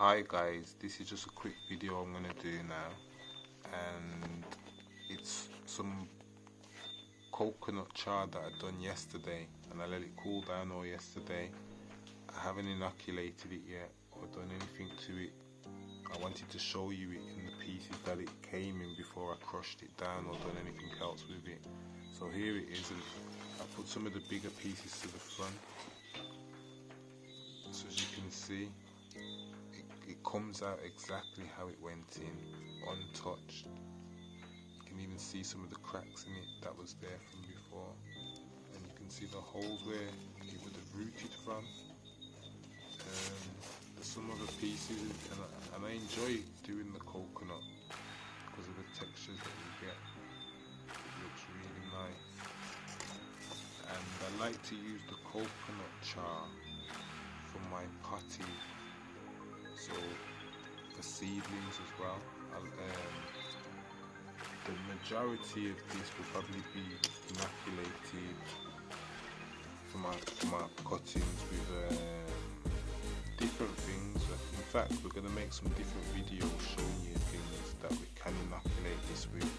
Hi guys, this is just a quick video I'm gonna do now, and it's some coconut char that I done yesterday, and I let it cool down all yesterday. I haven't inoculated it yet or done anything to it. I wanted to show you it in the pieces that it came in before I crushed it down or done anything else with it. So here it is, and I put some of the bigger pieces to the front. So as you can see, it comes out exactly how it went in, untouched. You can even see some of the cracks in it that was there from before, and you can see the holes where it would have rooted from. There's some other pieces, and I enjoy doing the coconut because of the textures that you get. It looks really nice, and I like to use the coconut char for my potting. So for seedlings as well. The majority of this will probably be inoculated for my cuttings with different things. In fact, we're going to make some different videos showing you things that we can inoculate this with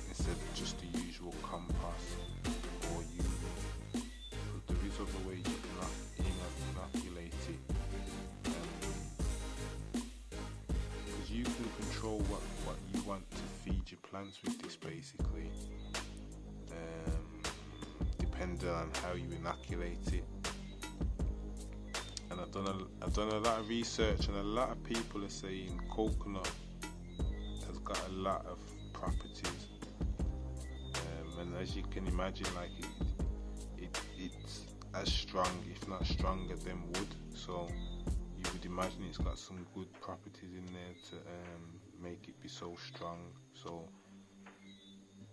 instead of just the usual compost or urine. But there is other ways you can inoculate it. You can control what you want to feed your plants with this, basically, depending on how you inoculate it. And I've done a lot of research, and a lot of people are saying coconut has got a lot of properties, and as you can imagine, like it's as strong, if not stronger, than wood. So you would imagine it's got some good properties in there to make it be so strong. So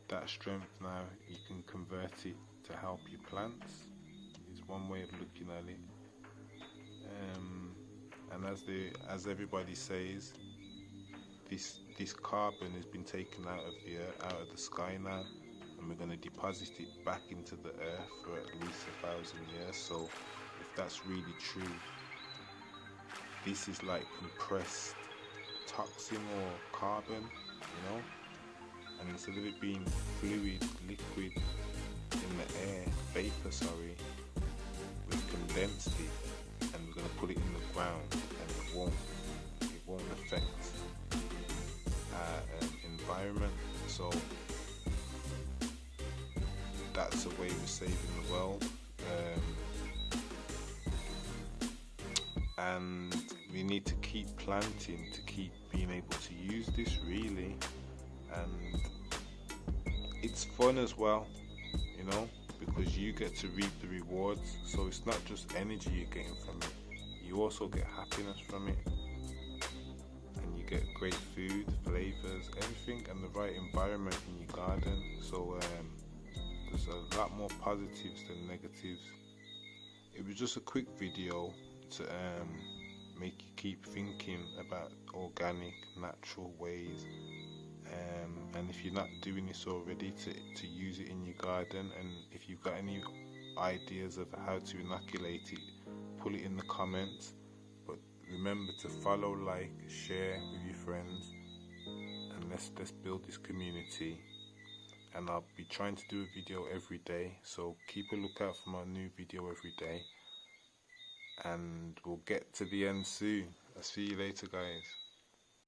that strength now, you can convert it to help your plants. Is one way of looking at it. And as everybody says, this carbon has been taken out of the sky now, and we're going to deposit it back into the earth for at least 1,000 years. So if that's really true, this is like compressed toxin or carbon, and instead of it being liquid in the air, vapor, sorry, we've condensed it, and we're going to put it in the ground, and it won't affect our environment. So that's a way we're saving the world. And we need to keep planting to keep being able to use this, really. And it's fun as well, because you get to reap the rewards. So it's not just energy you're getting from it, you also get happiness from it, and you get great food, flavors, everything, and the right environment in your garden. So there's a lot more positives than negatives. It was just a quick video to make you keep thinking about organic, natural ways, and if you're not doing this already, to use it in your garden. And if you've got any ideas of how to inoculate it, put it in the comments. But remember to follow, like, share with your friends, and let's build this community. And I'll be trying to do a video every day, so keep a lookout for my new video every day. And we'll get to the end soon. I'll see you later, guys.